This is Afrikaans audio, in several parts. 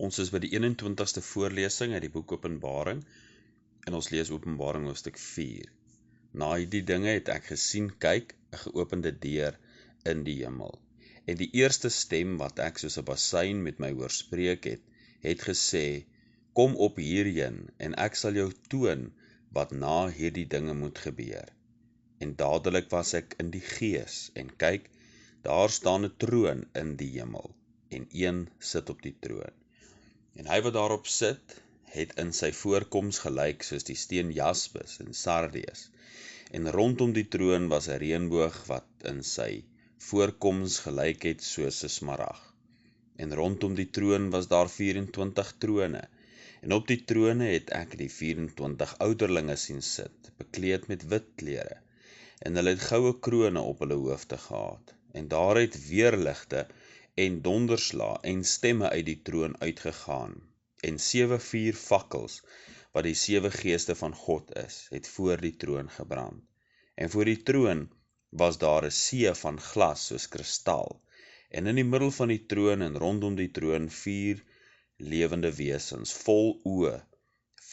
Ons is by die 21ste voorlesing uit die boek Openbaring en ons lees Openbaring hoofstuk 4. Na hierdie dinge het ek gesien, kyk, 'n geopende deur in die hemel. En die eerste stem wat ek soos 'n basuin met my hoor spreek het gesê, kom op hierheen en ek sal jou toon wat na hierdie dinge moet gebeur. En dadelik was ek in die gees en kyk, daar staan 'n troon in die hemel en een sit op die troon. En hy wat daarop sit, het in sy voorkoms gelyk soos die steen jaspis en sardius. En rondom die troon was 'n reënboog wat in sy voorkoms gelyk het soos 'n smarag. En rondom die troon was daar 24 trone. En op die trone het ek die 24 ouderlinge sien sit, bekleed met wit klere. En hulle het goue krone op hulle hoofde gehad. En daar het weerligte en donderslae en stemme uit die troon uitgegaan. En 7 vuurvakkels, wat die 7 geeste van God is, het voor die troon gebrand. En voor die troon was daar 'n see van glas soos kristal. En in die middel van die troon en rondom die troon 4 lewende wesens, vol oë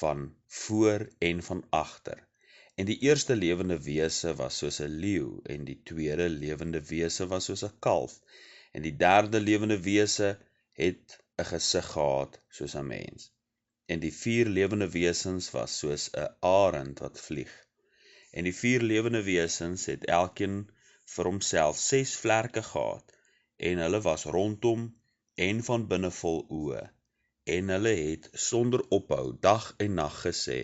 van voor en van agter. En die eerste lewende wese was soos 'n leeu, en die tweede lewende wese was soos 'n kalf, en die derde lewende wese het 'n gesig gehad soos 'n mens. En die 4 lewende wesens was soos 'n arend wat vlieg. En die 4 lewende wesens het elkeen vir homself 6 vlerke gehad, en hulle was rondom en van binne vol oë. En hulle het sonder ophou dag en nag gesê,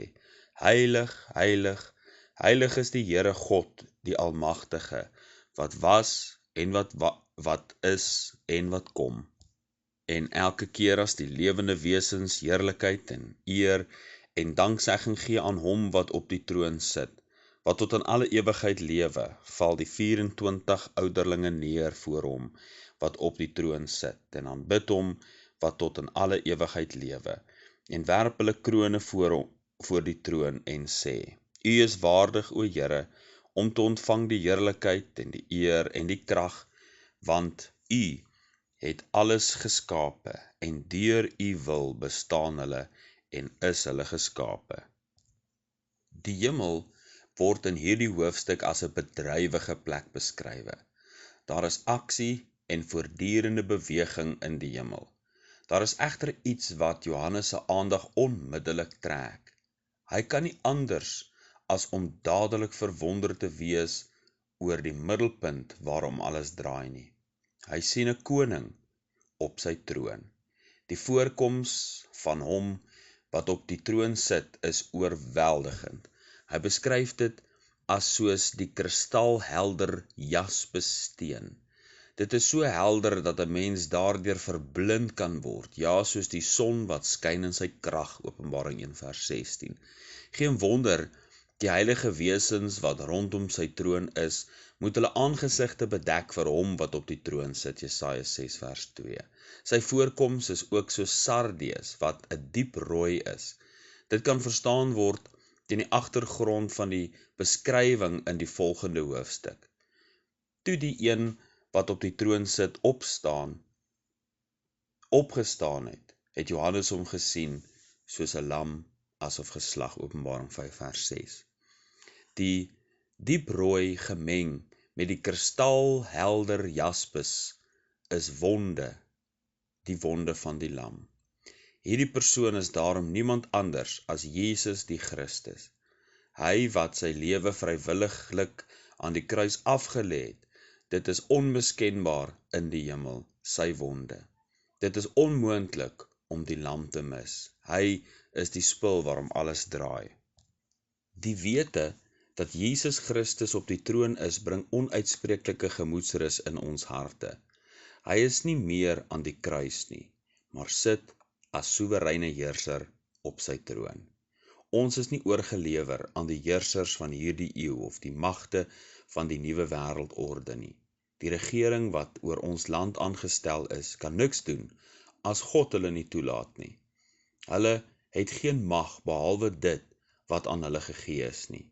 Heilig, heilig, heilig is die Here God, die Almagtige, wat was en wat is en wat kom. En elke keer as die lewende wesens heerlikheid en eer en danksegging gee aan hom wat op die troon sit, wat tot in alle ewigheid lewe, val die 24 ouderlinge neer voor hom wat op die troon sit, en aanbid hom wat tot in alle ewigheid lewe, en werp hulle krone voor die troon en sê, U is waardig, o Here, om te ontvang die heerlikheid en die eer en die krag, want U het alles geskape, en deur U wil bestaan hulle en is hulle geskape. Die hemel word in hierdie hoofstuk as 'n bedrywige plek beskrywe. Daar is aksie en voortdurende beweging in die hemel. Daar is egter iets wat Johannes se aandag onmiddellik trek. Hy kan nie anders as om dadelik verwonderd te wees oor die middelpunt waarom alles draai nie. Hy sien 'n koning op sy troon. Die voorkoms van hom wat op die troon sit is oorweldigend. Hy beskryf dit as soos die kristalhelder jaspissteen. Dit is so helder dat 'n mens daardeur verblind kan word, ja, soos die son wat skyn in sy krag, Openbaring 1 vers 16. Geen wonder, die heilige wesens wat rondom sy troon is, moet hulle aangesigte bedek vir hom wat op die troon sit, Jesaja 6 vers 2. Sy voorkoms is ook so sardius, wat 'n diep rooi is. Dit kan verstaan word teen die agtergrond van die beskrywing in die volgende hoofstuk. Toe die een wat op die troon sit opgestaan het Johannes hom gesien soos 'n lam asof geslag, Openbaring 5 vers 6. Die dieprooi gemeng met die kristalhelder jaspis is die wonde van die lam. Hierdie persoon is daarom niemand anders as Jesus die Christus. Hy wat sy lewe vrywilliglik aan die kruis afgelê het, dit is onmiskenbaar in die hemel, sy wonde. Dit is onmoontlik om die lam te mis. Hy is die spil waarom alles draai. Die wete dat Jesus Christus op die troon is, bring onuitspreeklike gemoedsrus in ons harte. Hy is nie meer aan die kruis nie, maar sit as soewereine heerser op sy troon. Ons is nie oorgelewer aan die heersers van hierdie eeu of die magte van die nuwe wêreldorde nie. Die regering wat oor ons land aangestel is, kan niks doen as God hulle nie toelaat nie. Hulle het geen mag behalwe dit wat aan hulle gegee is nie.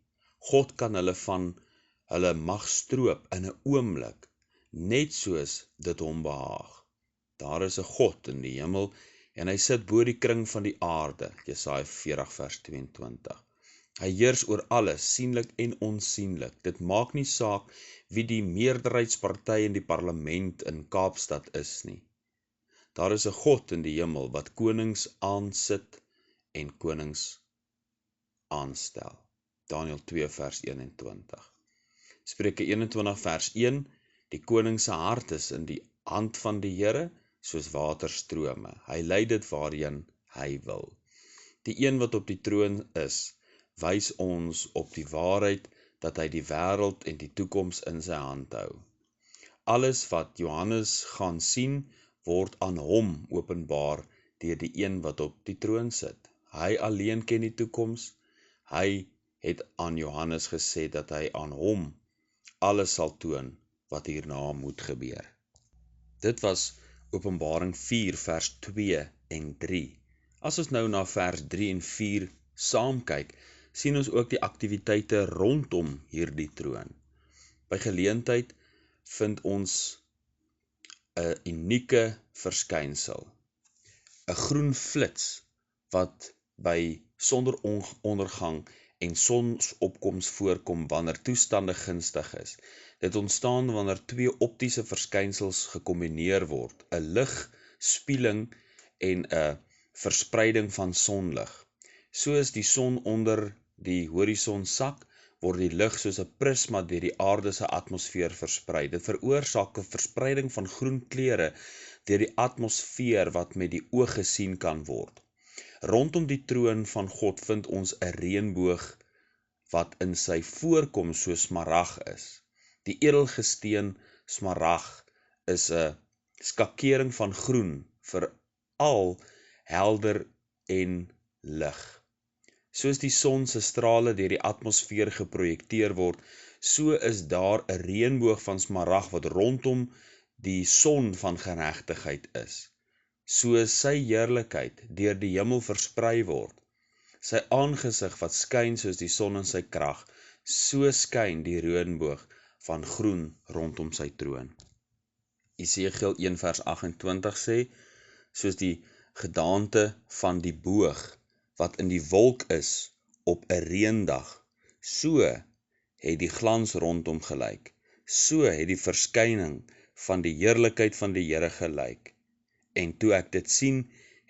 God kan hulle van hulle mag stroop in 'n oomblik, net soos dit hom behaag. Daar is 'n God in die hemel en hy sit bo die kring van die aarde, Jesaja 40 vers 22. Hy heers oor alles, sienlik en onsienlik. Dit maak nie saak wie die meerderheidsparty in die parlement in Kaapstad is nie. Daar is 'n God in die hemel wat konings aansit en konings aanstel. Daniël 2 vers 21. Spreuke 21 vers 1, die koning se hart is in die hand van die Here, soos waterstrome. Hy lei dit waarheen hy wil. Die een wat op die troon is, wys ons op die waarheid dat hy die wêreld en die toekoms in sy hand hou. Alles wat Johannes gaan sien, word aan hom openbaar deur die een wat op die troon sit. Hy alleen ken die toekoms. Hy het aan Johannes gesê dat hy aan hom alles sal toon wat hierna moet gebeur. Dit was Openbaring 4 vers 2 en 3. As ons nou na vers 3 en 4 saam kyk, sien ons ook die aktiwiteite rondom hierdie troon. By geleentheid vind ons 'n unieke verskynsel. 'n groen flits wat by sonderondergang en sonsopkoms voorkom wanneer toestande gunstig is. Dit ontstaan wanneer twee optiese verskynsels gekombineer word, 'n ligspieeling en 'n verspreiding van sonlig. Soos die son onder die horison sak, word die lig soos 'n prisma deur die aarde se atmosfeer versprei. Dit veroorsaak 'n verspreiding van groen kleure deur die atmosfeer wat met die oog gesien kan word. Rondom die troon van God vind ons 'n reënboog wat in sy voorkoms so smarag is. Die edelgesteen smarag is 'n skakering van groen, veral helder en lig. Soos die son se strale deur die atmosfeer geprojekteer word, so is daar 'n reënboog van smarag wat rondom die son van geregtigheid is. So sy heerlikheid deur die hemel versprei word. Sy aangesig wat skyn soos die son in sy krag, so skyn die reënboog van groen rondom sy troon. Esegiel 1 vers 28 sê, soos die gedaante van die boog wat in die wolk is op 'n reëndag, so het die glans rondom gelyk, so het die verskyning van die heerlikheid van die Here gelyk. En toe ek dit sien,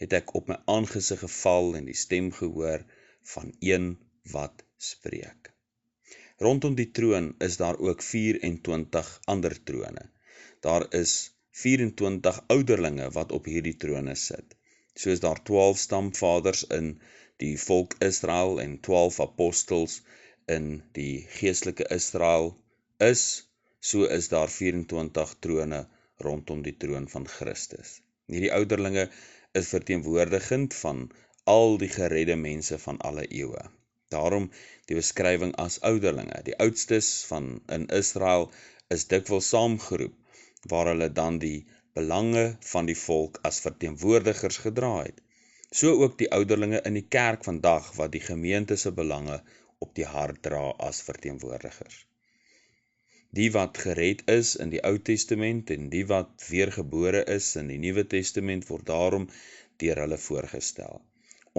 het ek op my aangesig geval en die stem gehoor van een wat spreek. Rondom die troon is daar ook 24 ander trone. Daar is 24 ouderlinge wat op hierdie trone sit. Soos daar 12 stamvaders in die volk Israel en 12 apostels in die geestelike Israel is, so is daar 24 trone rondom die troon van Christus. Hierdie ouderlinge is verteenwoordigend van al die geredde mense van alle eeue. Daarom die beskrywing as ouderlinge. Die oudstes in Israel is dikwels saamgeroep, waar hulle dan die belange van die volk as verteenwoordigers gedra het. So ook die ouderlinge in die kerk vandag wat die gemeente se belange op die hart dra as verteenwoordigers. Die wat gered is in die Ou Testament en die wat weergebore is in die Nuwe Testament word daarom deur hulle voorgestel.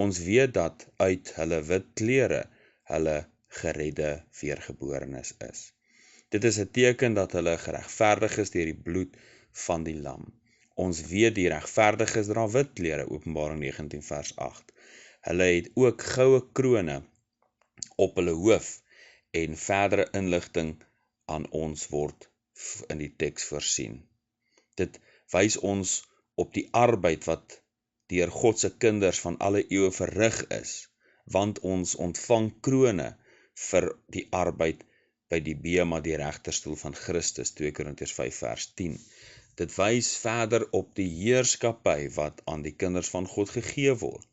Ons weet dat uit hulle wit klere hulle geredde weergeborenes is. Dit is 'n teken dat hulle geregverdig is deur die bloed van die lam. Ons weet die regverdiges dra wit klere, Openbaring 19 vers 8. Hulle het ook goue krone op hulle hoof en verdere inligting aan ons word in die teks voorsien. Dit wys ons op die arbeid wat deur God se kinders van alle eeue verrig is, want ons ontvang krone vir die arbeid by die bema, die regterstoel van Christus, 2 Korintiërs 5 vers 10. Dit wys verder op die heerskappy wat aan die kinders van God gegee word.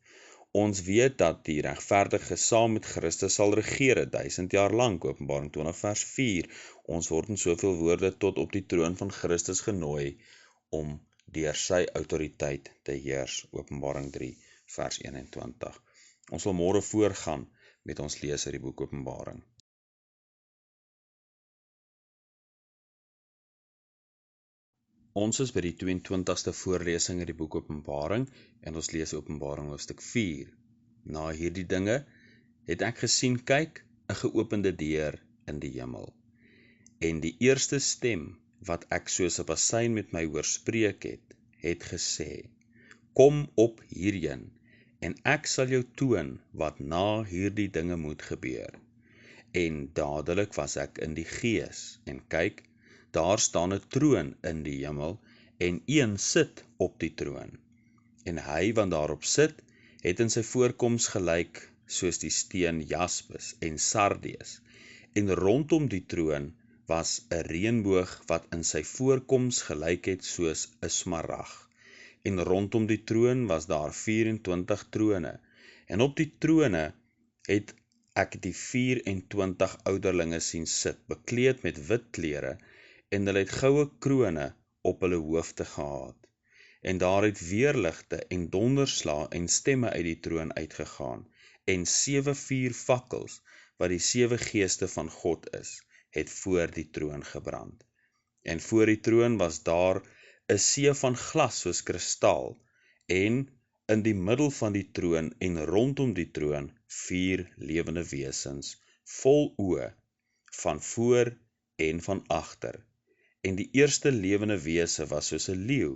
Ons weet dat die regverdige saam met Christus sal regeer 1000 jaar lank, Openbaring 20 vers 4. Ons word in soveel woorde tot op die troon van Christus genooi om deur sy autoriteit te heers, Openbaring 3 vers 21. Ons sal môre voortgaan met ons lees uit die boek Openbaring. Ons is by die 22ste voorlesing uit die boek Openbaring en ons lees Openbaring hoofstuk 4. Na hierdie dinge het ek gesien, kyk, 'n geopende deur in die hemel. En die eerste stem wat ek soos 'n bassyn met my hoor spreek het gesê: Kom op hierheen, en ek sal jou toon wat na hierdie dinge moet gebeur. En dadelik was ek in die gees, en kyk, daar staan 'n troon in die hemel, en een sit op die troon. En hy wat daarop sit, het in sy voorkoms gelyk soos die steen jaspis en sardius, en rondom die troon was 'n reënboog wat in sy voorkoms gelyk het soos 'n smarag. En rondom die troon was daar 24 trone, en op die trone het ek die 24 ouderlinge sien sit, bekleed met wit klere, en hulle het goue krone op hulle hoofde gehad. En daar het weerligte en donderslae en stemme uit die troon uitgegaan, en 7 vuurvakkels, wat die 7 geeste van God is, het voor die troon gebrand. En voor die troon was daar 'n see van glas soos kristal, en in die middel van die troon en rondom die troon 4 lewende wesens, vol oë, van voor en van agter. En die eerste lewende wese was soos 'n leeu,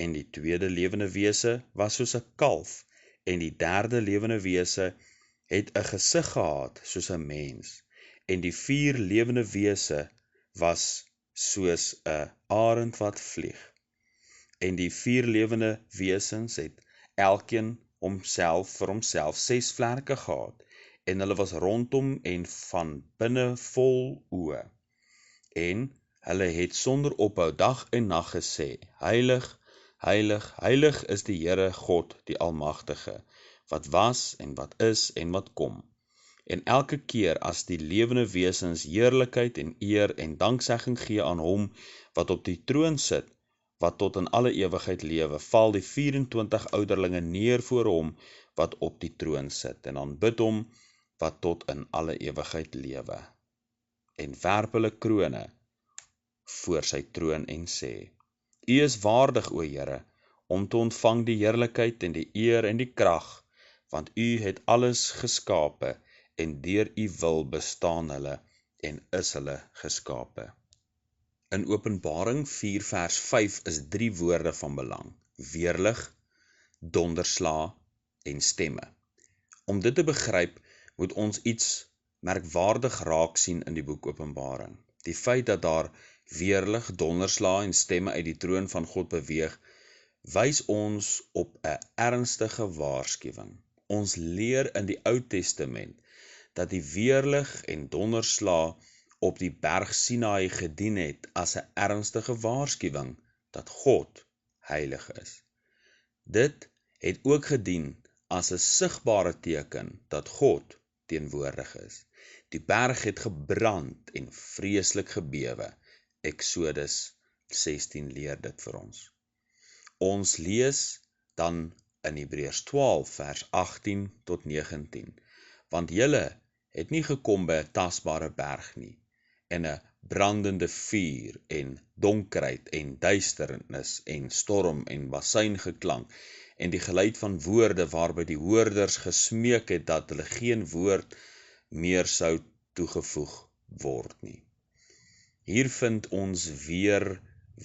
en die tweede lewende wese was soos 'n kalf, en die derde lewende wese het 'n gesig gehad soos 'n mens, en die 4 lewende wese was soos 'n arend wat vlieg. En die 4 lewende wesens het elkeen vir homself 6 vlerke gehad, en hulle was rondom en van binne vol oë. En hulle het sonder ophou dag en nag gesê: Heilig, heilig, heilig is die Here God, die Almagtige, wat was en wat is en wat kom. En elke keer as die lewende wesens heerlikheid en eer en danksegging gee aan hom wat op die troon sit, wat tot in alle ewigheid lewe, val die 24 ouderlinge neer voor hom wat op die troon sit, en aanbid hom wat tot in alle ewigheid lewe. En werp hulle krone voor sy troon en sê: U is waardig, o Here, om te ontvang die heerlikheid en die eer en die krag, want U het alles geskape, en deur U wil bestaan hulle en is hulle geskape. In Openbaring 4 vers 5 is 3 woorde van belang: weerlig, donderslae en stemme. Om dit te begryp, moet ons iets merkwaardig raak sien in die boek Openbaring. Die feit dat daar weerlig, donderslae en stemme uit die troon van God beweeg, wys ons op 'n ernstige waarskuwing. Ons leer in die Ou Testament dat die weerlig en donderslae op die berg Sinaï gedien het as 'n ernstige waarskuwing dat God heilig is. Dit het ook gedien as 'n sigbare teken dat God teenwoordig is. Die berg het gebrand en vreeslik gebewe. Eksodus 16 leer dit vir ons. Ons lees dan in Hebreërs 12 vers 18 tot 19. Want julle het nie gekom by 'n tasbare berg nie, en 'n brandende vuur en donkerheid en duisternis en storm en bassyngeklank en die geluid van woorde waarby die hoorders gesmeek het dat hulle geen woord meer sou toegevoeg word nie. Hier vind ons weer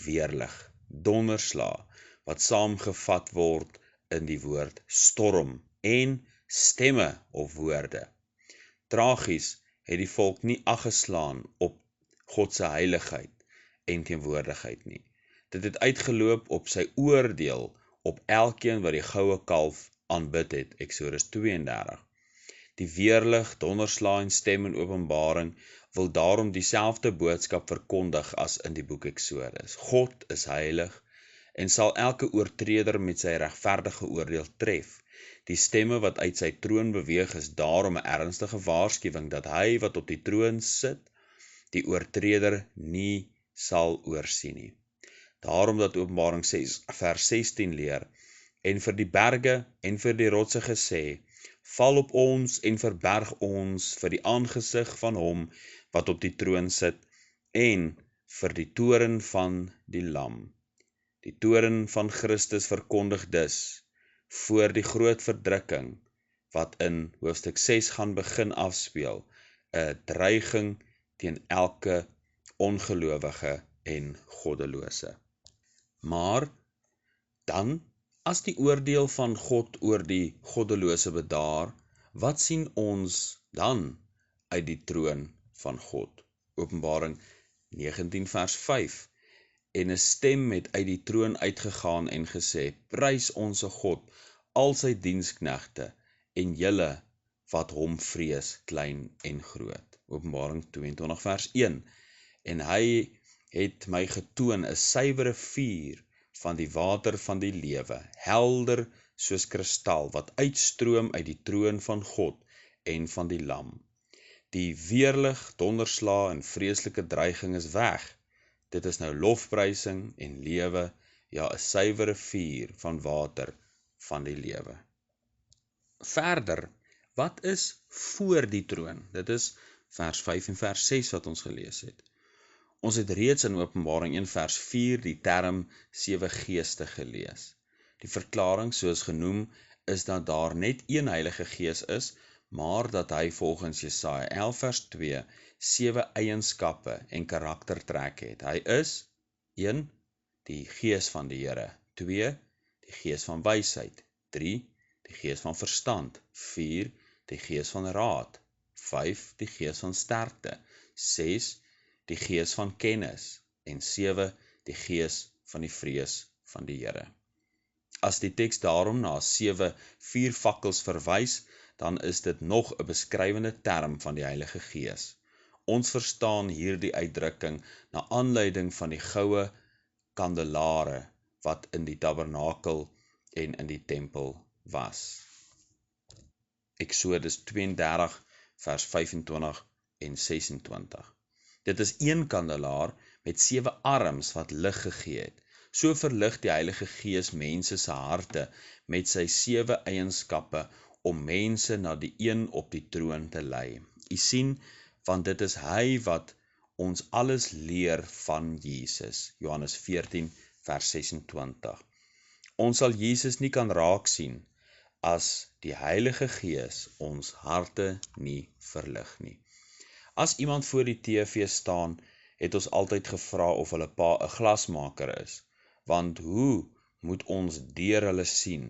weerlig, donderslae, wat saamgevat word in die woord storm en stemme of woorde. Tragies het die volk nie ag geslaan op God se heiligheid en teenwoordigheid nie. Dit het uitgeloop op sy oordeel op elkeen wat die goue kalf aanbid het, Eksodus 32. Die weerlig, donderslae en stem in Openbaring wil daarom dieselfde boodskap verkondig as in die boek Eksodus. God is heilig en sal elke oortreder met sy regverdige oordeel tref. Die stemme wat uit sy troon beweeg is daarom 'n ernstige waarskuwing dat hy wat op die troon sit, die oortreder nie sal oorsien nie. Daarom dat Openbaring 6 vers 16 leer: En vir die berge en vir die rotse gesê: Val op ons en verberg ons vir die aangesig van hom wat op die troon sit en vir die toren van die Lam. Die toorn van Christus verkondig dus voor die groot verdrukking wat in hoofstuk 6 gaan begin afspeel, 'n dreiging teen elke ongelowige en goddelose. Maar dan, as die oordeel van God oor die goddelose bedaar, wat sien ons dan uit die troon van God? Openbaring 19 vers 5. En 'n stem het uit die troon uitgegaan en gesê, prys onse God, al sy diensknegte, en julle wat hom vrees, klein en groot. Openbaring 22 vers 1. En hy het my getoon 'n suiwere vuur van die water van die lewe, helder soos kristal, wat uitstroom uit die troon van God en van die Lam. Die weerlig, donderslae en vreeslike dreiging is weg. Dit is nou lofprysing en lewe, ja, 'n suiwere vuur van water van die lewe. Verder, wat is voor die troon? Dit is vers 5 en vers 6 wat ons gelees het. Ons het reeds in Openbaring 1 vers 4 die term 7 geeste gelees. Die verklaring soos genoem is dat daar net een Heilige Gees is, maar dat hy volgens Jesaja 11 vers 2 7 eienskappe en karaktertrek het. Hy is 1. Die Gees van die Here, 2. Die Gees van wysheid, 3. Die Gees van verstand, 4. Die Gees van raad, 5. Die Gees van sterkte, 6. Die Gees van kennis en 7. Die Gees van die vrees van die Here. As die teks daarom na 7 vuurvakkels verwys, dan is dit nog 'n beskrywende term van die Heilige Gees. Ons verstaan hierdie uitdrukking na aanleiding van die goue kandelare wat in die tabernakel en in die tempel was. Eksodus 32 vers 25 en 26. Dit is een kandelaar met 7 arms wat lig gegee het. So verlig die Heilige Gees mense se harte met sy 7 eienskappe om mense na die een op die troon te lei. U sien, want dit is hy wat ons alles leer van Jesus. Johannes 14 vers 26. Ons sal Jesus nie kan raak sien as die Heilige Gees ons harte nie verlig nie. As iemand voor die TV staan, het ons altyd gevra of hulle pa 'n glasmaker is, want hoe moet ons deur hulle sien?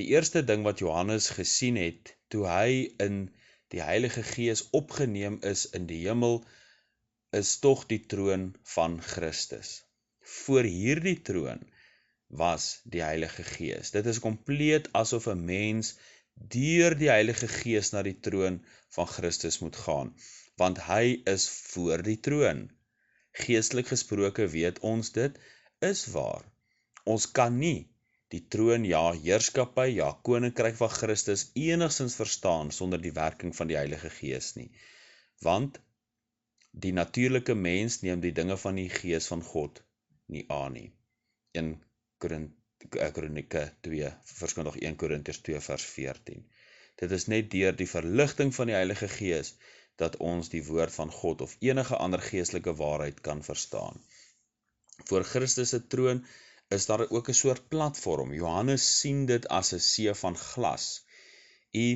Die eerste ding wat Johannes gesien het, toe hy in die Heilige Gees opgeneem is in die hemel, is tog die troon van Christus. Voor hierdie troon was die Heilige Gees. Dit is kompleet asof 'n mens deur die Heilige Gees na die troon van Christus moet gaan, want hy is voor die troon. Geestelik gesproke weet ons dit is waar. Ons kan nie die troon, ja, heerskappy, ja, koninkryk van Christus enigstens verstaan sonder die werking van die Heilige Gees nie. Want die natuurlike mens neem die dinge van die Gees van God nie aan nie. 1 Kronieke 2, verskyndig 1 Korintiërs 2 vers 14. Dit is net deur die verligting van die Heilige Gees dat ons die woord van God of enige ander geestelike waarheid kan verstaan. Voor Christus se troon is daar ook 'n soort platform. Johannes sien dit as 'n see van glas. U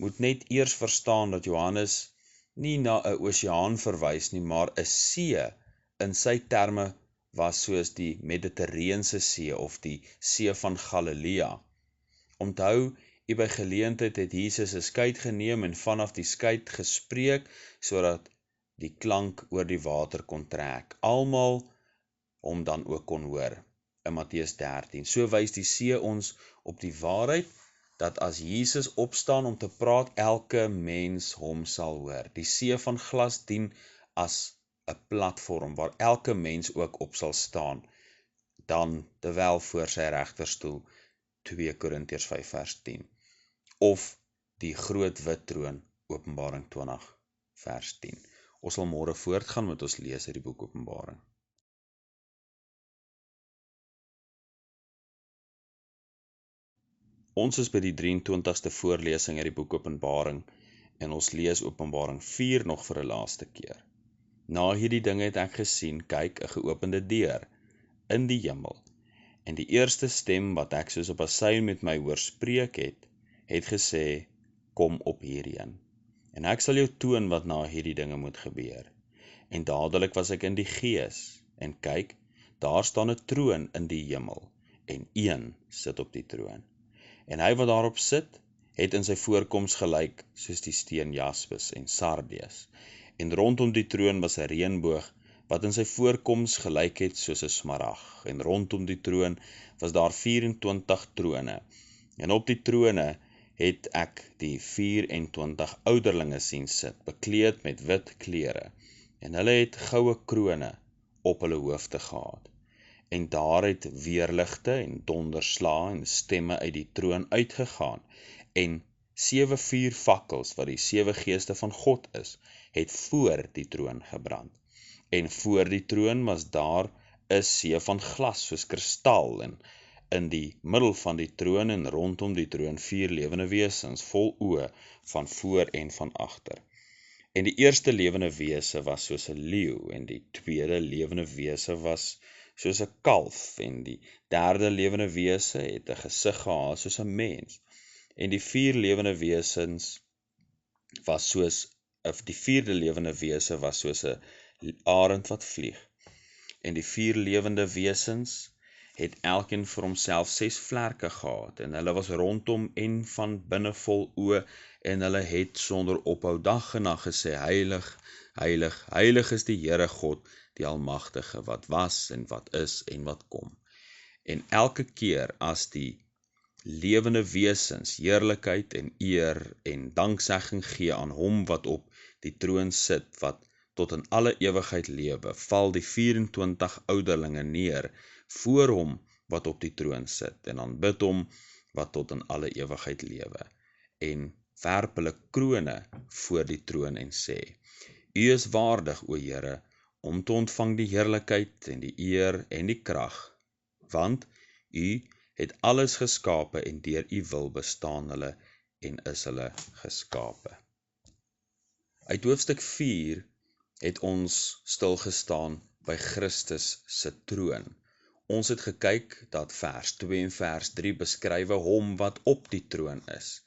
moet net eers verstaan dat Johannes nie na 'n oseaan verwys nie, maar 'n see in sy terme was soos die Mediterrane See of die See van Galilea. Onthou, by geleentheid het Jesus 'n skei geneem en vanaf die skei gespreek, sodat die klank oor die water kon trek. Almal hom dan ook kon hoor, in Matteus 13. So wys die see ons op die waarheid, dat as Jesus opstaan om te praat, elke mens hom sal hoor. Die see van glas dien as 'n platform, waar elke mens ook op sal staan, dan terwyl voor sy regterstoel, 2 Korintiërs 5 vers 10. Of die groot wit troon, Openbaring 20 vers 10. Ons sal môre voortgaan met ons lees uit die boek Openbaring. Ons is by die 23ste voorlesing uit die boek Openbaring en ons lees Openbaring 4 nog vir 'n laaste keer. Na hierdie dinge het ek gesien, kyk, 'n geopende deur in die hemel, En die eerste stem wat ek soos op 'n sein met my hoor spreek het gesê, kom op hierheen. En ek sal jou toon wat na hierdie dinge moet gebeur. En dadelik was ek in die gees, en kyk, daar staan 'n troon in die hemel, en een sit op die troon. En hy wat daarop sit, het in sy voorkoms gelyk soos die steen jaspis en sardius. En rondom die troon was 'n reënboog, wat in sy voorkoms gelyk het soos 'n smarag. En rondom die troon was daar 24 trone. En op die trone het ek die 24 ouderlinge sien sit, bekleed met wit klere. En hulle het goue krone op hulle hoofde gehad. En daar het weerligte en donderslae en stemme uit die troon uitgegaan. En 7 vuurvakkels, wat die 7 geeste van God is, het voor die troon gebrand. En voor die troon was daar 'n see van glas soos kristal, en in die middel van die troon en rondom die troon 4 lewende wesens, vol oë van voor en van agter. En die eerste lewende wese was soos 'n leeu, en die tweede lewende wese was soos 'n kalf, en die derde lewende wese het 'n gesig gehad soos 'n mens. En die 4 lewende wesens was soos, die vierde lewende wese was soos 'n arend wat vlieg. En die 4 lewende wesens het elkeen vir homself 6 vlerke gehad, en hulle was rondom en van binne vol oë, en hulle het sonder ophou dag en nag gesê, heilig, heilig, heilig is die Here God, die Almagtige, wat was en wat is en wat kom. En elke keer as die lewende wesens heerlikheid en eer en danksegging gee aan hom wat op die troon sit, wat tot in alle ewigheid lewe, val die 24 ouderlinge neer voor hom wat op die troon sit, en aanbid hom wat tot in alle ewigheid lewe, en werp hulle krone voor die troon en sê, U is waardig, o Here, om te ontvang die heerlikheid en die eer en die krag, want U het alles geskape en deur U wil bestaan hulle en is hulle geskape. Uit hoofstuk 4 het ons stilgestaan by Christus se troon. Ons het gekyk dat vers 2 en vers 3 beskrywe hom wat op die troon is.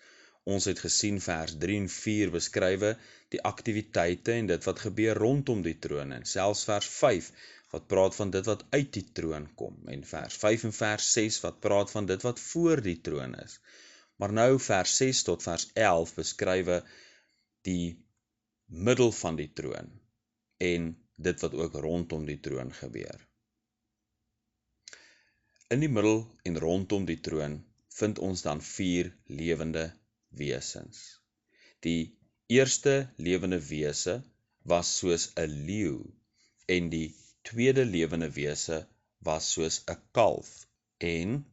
Ons het gesien vers 3 en 4 beskrywe die aktiwiteite en dit wat gebeur rondom die troon, en selfs vers 5 wat praat van dit wat uit die troon kom, en vers 5 en vers 6 wat praat van dit wat voor die troon is. Maar nou vers 6 tot vers 11 beskrywe die middel van die troon, en dit wat ook rondom die troon gebeur. In die middel en rondom die troon vind ons dan 4 lewende wesens. Die eerste lewende wese was soos 'n leeu, en die tweede lewende wese was soos 'n kalf, en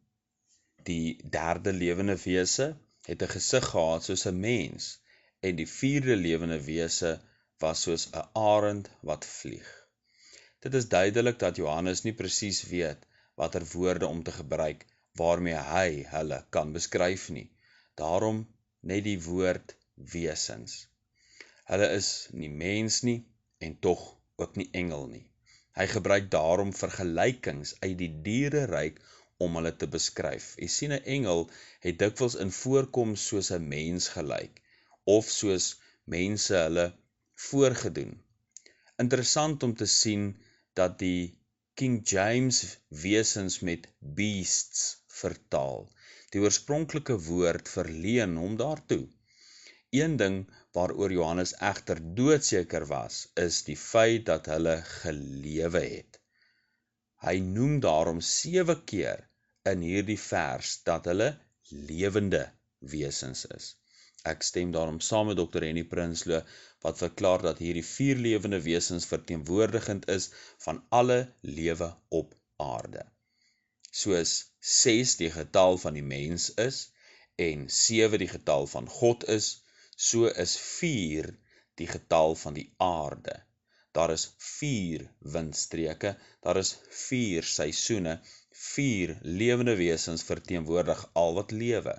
die derde lewende wese het 'n gesig gehad soos 'n mens, en die vierde lewende wese was soos 'n arend wat vlieg. Dit is duidelik dat Johannes nie presies weet watter woorde om te gebruik waarmee hy hulle kan beskryf nie. Daarom net die woord wesens. Hulle is nie mens nie en tog ook nie engel nie. Hy gebruik daarom vergelykings uit die diereryk om hulle te beskryf. Jy sien, 'n engel het dikwels in voorkoms soos 'n mens gelyk, of soos mense hulle voorgedoen. Interessant om te sien dat die King James wesens met beasts vertaal. Die oorspronklike woord verleen hom daartoe. Een ding waaroor Johannes egter doodseker was, is die feit dat hulle gelewe het. Hy noem daarom 7 keer in hierdie vers dat hulle lewende wesens is. Ek stem daarom saam met Dr. Henny Prinsloo, wat verklaar dat hierdie 4 lewende wesens verteenwoordigend is van alle lewe op aarde. Soos 6 die getal van die mens is, en 7 die getal van God is, so is 4 die getal van die aarde. Daar is 4 windstreke, daar is 4 seisoene, 4 lewende wesens verteenwoordig al wat lewe.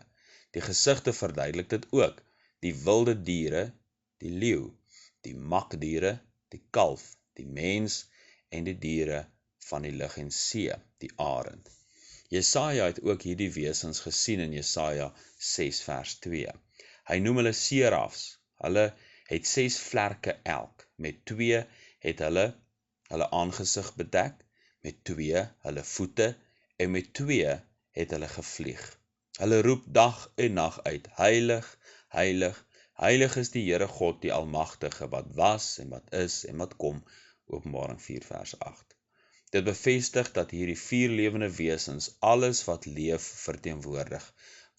Die gesigte verduidelik dit ook, die wilde diere, die leeu, die makdiere, die kalf, die mens en die diere van die lug en see, die arend. Jesaja het ook hierdie wesens gesien in Jesaja 6 vers 2. Hy noem hulle serafs. Hulle het 6 vlerke elk. Met 2 het hulle aangesig bedek, met 2 hulle voete en met 2 het hulle gevlieg. Hulle roep dag en nag uit, heilig, heilig, heilig is die Here God, die Almagtige, wat was en wat is en wat kom. Openbaring 4 vers 8. Dit bevestig dat hierdie 4 lewende wesens alles wat leef verteenwoordig,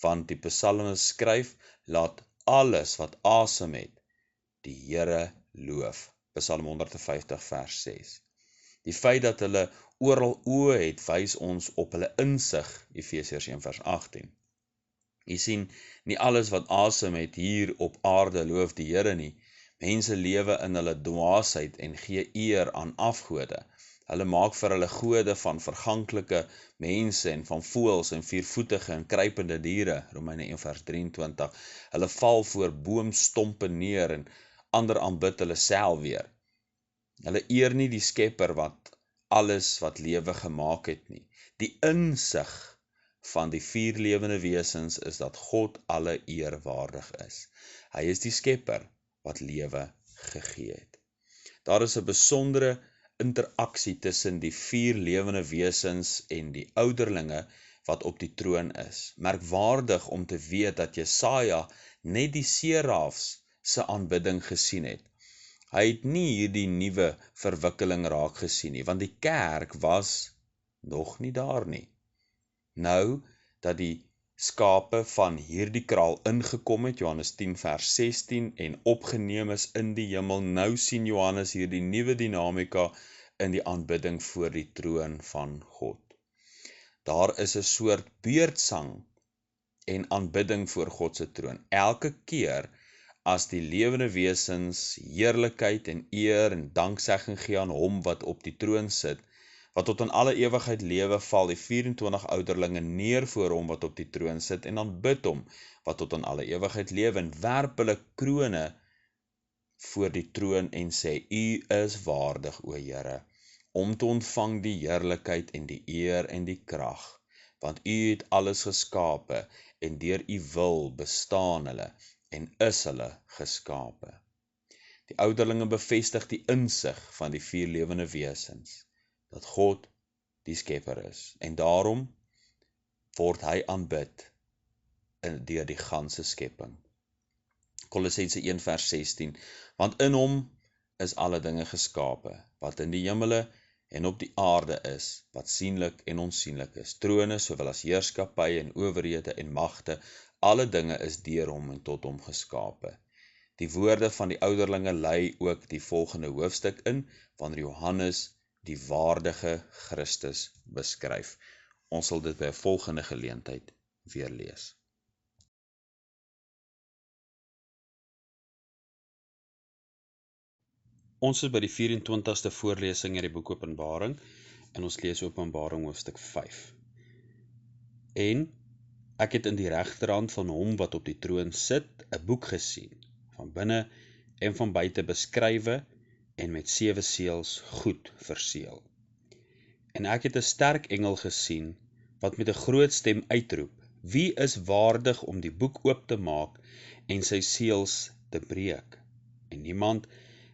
want die psalmis skryf, laat alles wat asem het, die Here loof. Psalm 150 vers 6. Die feit dat hulle oral oë het, wys ons op hulle insig, Efesiërs 1 vers 18. Jy sien, nie alles wat asem het hier op aarde loof die Here nie. Mense lewe in hulle dwaasheid en gee eer aan afgode. Hulle maak vir hulle gode van verganklike mense en van voëls en viervoetige en kruipende diere, Romeine 1 vers 23. Hulle val voor boomstompe neer en ander aanbid hulle self weer. Hulle eer nie die Skepper wat alles wat lewe gemaak het nie. Die insig van die 4 lewende wesens is dat God alle eer waardig is. Hy is die Skepper wat lewe gegee het. Daar is 'n besondere interaksie tussen die 4 lewende wesens en die ouderlinge wat op die troon is. Merkwaardig om te weet dat Jesaja net die serafs se aanbidding gesien het. Hy het nie hierdie nuwe verwikkeling raak gesien nie, want die kerk was nog nie daar nie. Nou dat die skape van hierdie kraal ingekom het, Johannes 10 vers 16, en opgeneem is in die hemel, nou sien Johannes hierdie nuwe dinamika in die aanbidding voor die troon van God. Daar is 'n soort beurtsang en aanbidding voor God se troon. Elke keer as die lewende wesens heerlikheid en eer en danksegging gee aan hom wat op die troon sit, wat tot in alle ewigheid lewe, val die 24 ouderlinge neer voor hom wat op die troon sit en aanbid hom wat tot in alle ewigheid lewe en werp hulle krone voor die troon en sê, U is waardig, o Here, om te ontvang die heerlikheid en die eer en die krag, want U het alles geskape en deur U wil bestaan hulle en is hulle geskape. Die ouderlinge bevestig die insig van die 4 lewende wesens, dat God die Skepper is, en daarom word hy aanbid deur die ganse skepping. Kolossense 1 vers 16, want in hom is alle dinge geskape, wat in die hemele en op die aarde is, wat sienlik en onsienlik is, trone sowel as heerskappye en owerhede en magte, alle dinge is deur hom en tot hom geskape. Die woorde van die ouderlinge lei ook die volgende hoofstuk in, wanneer Johannes die waardige Christus beskryf. Ons sal dit by 'n volgende geleentheid weer lees. Ons is by die 24ste voorlesing in die boek Openbaring, en ons lees Openbaring hoofstuk 5. En ek het in die regterhand van hom wat op die troon sit, 'n boek gesien, van binne en van buite beskrywe, en met 7 seels goed verseël. En ek het 'n sterk engel gesien, wat met 'n groot stem uitroep, wie is waardig om die boek oop te maak en sy seels te breek? En niemand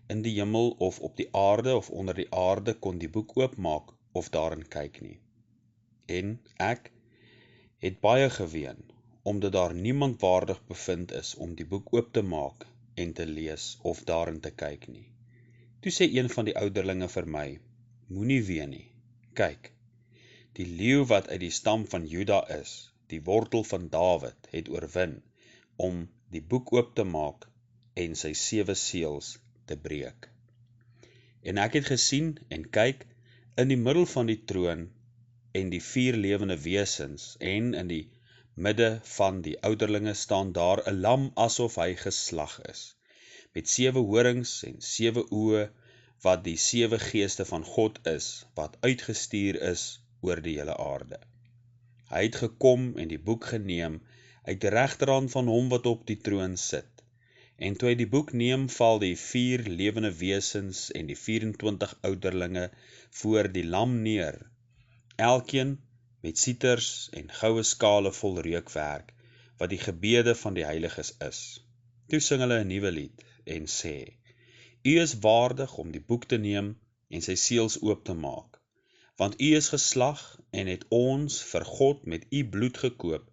in die hemel of op die aarde of onder die aarde kon die boek oopmaak of daarin kyk nie. En ek het baie geween, omdat daar niemand waardig bevind is om die boek oop te maak en te lees of daarin te kyk nie. Toe sê een van die ouderlinge vir my, moenie ween nie, kyk, die leeu wat uit die stam van Juda is, die wortel van Dawid, het oorwin, om die boek oop te maak en sy 7 seels te breek. En ek het gesien en kyk, in die middel van die troon en die 4 lewende wesens, en in die midde van die ouderlinge staan daar 'n lam asof hy geslag is, met 7 horings en 7 oë, wat die 7 geeste van God is, wat uitgestuur is oor die hele aarde. Hy het gekom en die boek geneem uit die regterhand van hom wat op die troon sit. En toe hy die boek neem, val die 4 lewende wesens en die 24 ouderlinge voor die lam neer, elkeen met sieters en goue skale vol reukwerk, wat die gebede van die heiliges is. Toe sing hulle 'n nuwe lied en sê: U is waardig om die boek te neem en sy seels oop te maak, want u is geslag en het ons vir God met u bloed gekoop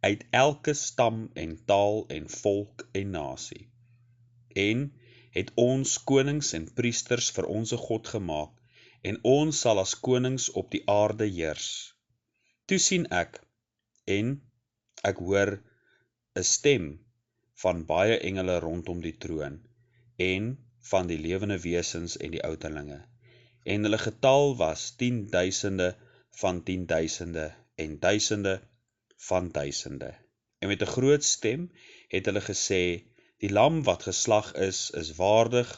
uit elke stam en taal en volk en nasie, en het ons konings en priesters vir onse God gemaak, en ons sal as konings op die aarde heers. Toe sien ek, en ek hoor 'n stem van baie engele rondom die troon, en van die lewende wesens en die ouderlinge, en hulle getal was 10.000 van 10.000 en duisende van duisende. En met 'n groot stem het hulle gesê: Die lam wat geslag is waardig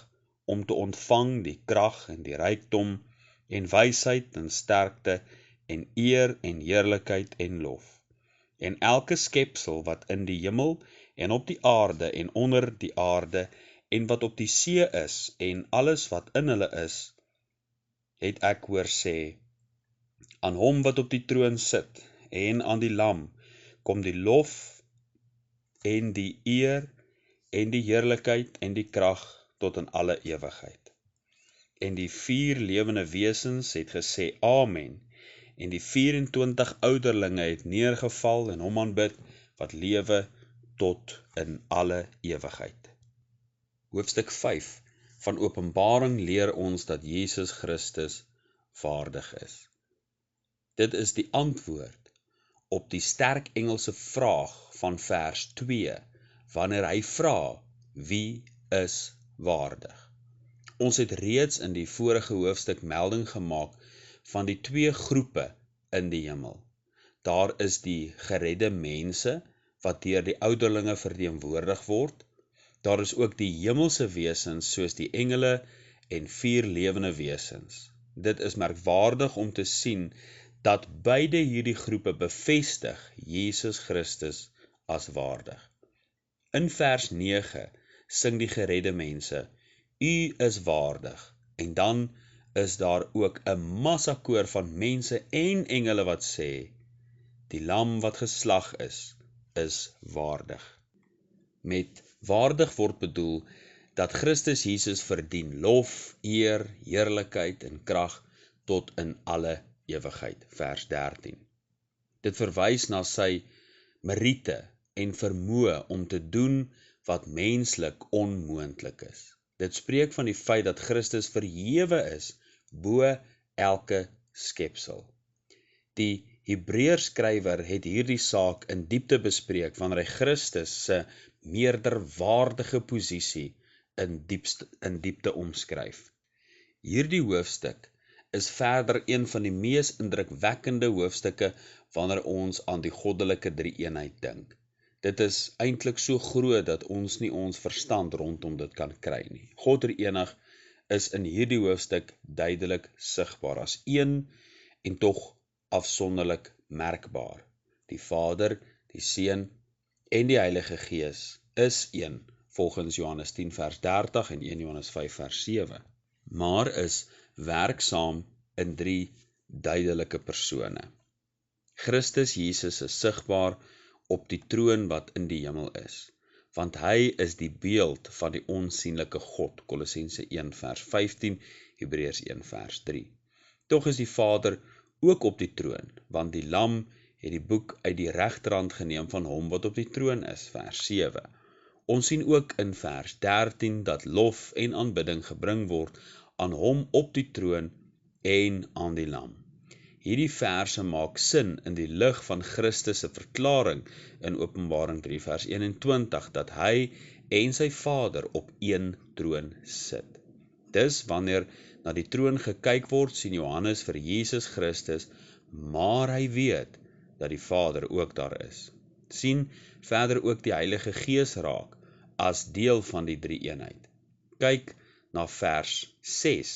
om te ontvang die krag en die rykdom en wysheid en sterkte en eer en heerlikheid en lof. En elke skepsel wat in die hemel en op die aarde en onder die aarde en wat op die see is en alles wat in hulle is, het ek hoor sê: Aan hom wat op die troon sit en aan die lam kom die lof en die eer en die heerlikheid en die krag tot in alle ewigheid. En die 4 lewende wesens het gesê Amen, en die 24 ouderlinge het neergeval en hom aanbid wat lewe tot in alle ewigheid. Hoofstuk 5 van Openbaring leer ons dat Jesus Christus waardig is. Dit is die antwoord op die sterk Engelse vraag van vers 2, wanneer hy vra, wie is waardig? Ons het reeds in die vorige hoofstuk melding gemaak van die 2 groepe in die hemel. Daar is die geredde mense, wat deur die ouderlinge verteenwoordig word. Daar is ook die hemelse wesens, soos die engele en 4 lewende wesens. Dit is merkwaardig om te sien dat beide hierdie groepe bevestig Jesus Christus as waardig. In vers 9 sing die geredde mense: U is waardig, en dan is daar ook 'n massakoor van mense en engele wat sê: Die lam wat geslag is waardig. Met waardig word bedoel dat Christus Jesus verdien lof, eer, heerlikheid en krag tot in alle ewigheid, vers 13. Dit verwys na sy meriete en vermoë om te doen wat menslik onmoontlik is. Dit spreek van die feit dat Christus verhewe is bo elke skepsel. Die Hebreërskrywer het hierdie saak in diepte bespreek wanneer hy Christus se meerderwaardige posisie in diepte omskryf. Hierdie hoofstuk is verder een van die mees indrukwekkende hoofstukke wanneer ons aan die goddelike drie-eenheid dink. Dit is eintlik so groot dat ons nie ons verstand rondom dit kan kry nie. God drie-enig is in hierdie hoofstuk duidelik sigbaar as een en tog afsonderlik merkbaar. Die Vader, die Seun en die Heilige Gees is een, volgens Johannes 10 vers 30 en 1 Johannes 5 vers 7, maar is werksaam in 3 duidelike persone. Christus Jesus is sigbaar op die troon wat in die hemel is, want hy is die beeld van die onsienlike God, Kolossense 1 vers 15, Hebreërs 1 vers 3. Tog is die Vader ook op die troon, want die lam het die boek uit die regterhand geneem van hom wat op die troon is, vers 7. Ons sien ook in vers 13 dat lof en aanbidding gebring word aan hom op die troon en aan die lam. Hierdie verse maak sin in die lig van Christus se verklaring in Openbaring 3 vers 21 dat hy en sy Vader op een troon sit. Dis wanneer na die troon gekyk word, sien Johannes vir Jesus Christus, maar hy weet dat die Vader ook daar is. Sien verder ook die Heilige Gees raak as deel van die drie-eenheid. Kyk na vers 6,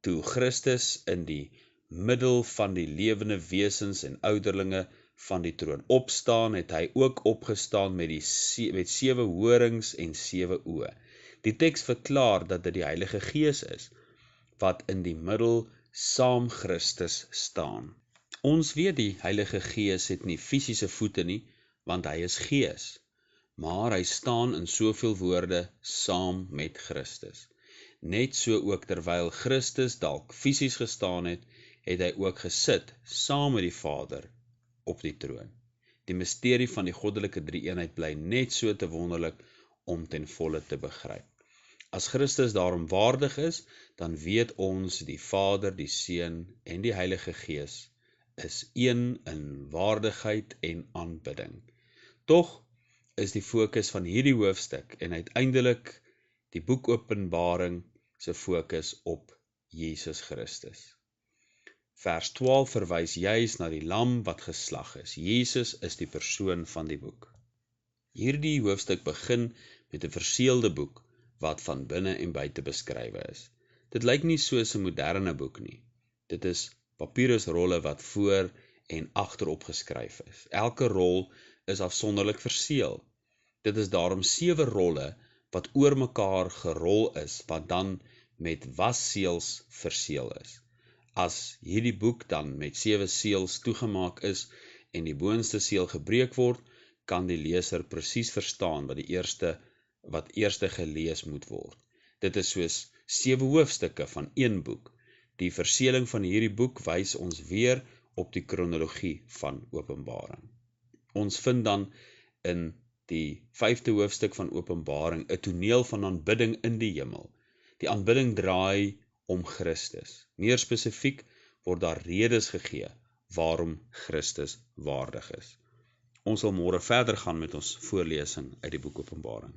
toe Christus in die middel van die lewende wesens en ouderlinge van die troon opstaan, het hy ook opgestaan met 7 horings en 7 oë. Die teks verklaar dat dit die Heilige Gees is, wat in die middel saam Christus staan. Ons weet die Heilige Gees het nie fisiese voete nie, want hy is Gees, maar hy staan in soveel woorde saam met Christus. Net so ook terwyl Christus dalk fisies gestaan het, het hy ook gesit saam met die Vader op die troon. Die misterie van die goddelike drie-eenheid bly net so te wonderlik om ten volle te begryp. As Christus daarom waardig is, dan weet ons die Vader, die Seun en die Heilige Gees is een in waardigheid en aanbidding. Tog is die fokus van hierdie hoofstuk en uiteindelik die boek Openbaring se fokus op Jesus Christus. Vers 12 verwys juis na die lam wat geslag is. Jesus is die persoon van die boek. Hierdie hoofstuk begin met 'n verseelde boek wat van binne en buite beskrywe is. Dit lyk nie soos 'n moderne boek nie. Dit is papyrusrolle wat voor en agterop geskryf is. Elke rol is afsonderlik verseël. Dit is daarom 7 rolle wat oor mekaar gerol is, wat dan met wasseels verseël is. As hierdie boek dan met 7 seels toegemaak is en die boonste seël gebreek word, kan die leser presies verstaan wat eerste gelees moet word. Dit is soos 7 hoofstukke van een boek. Die verseëling van hierdie boek wys ons weer op die kronologie van Openbaring. Ons vind dan in die 5de hoofstuk van Openbaring 'n toneel van aanbidding in die hemel. Die aanbidding draai om Christus. Meer spesifiek word daar redes gegee waarom Christus waardig is. Ons sal môre verder gaan met ons voorlesing uit die boek Openbaring.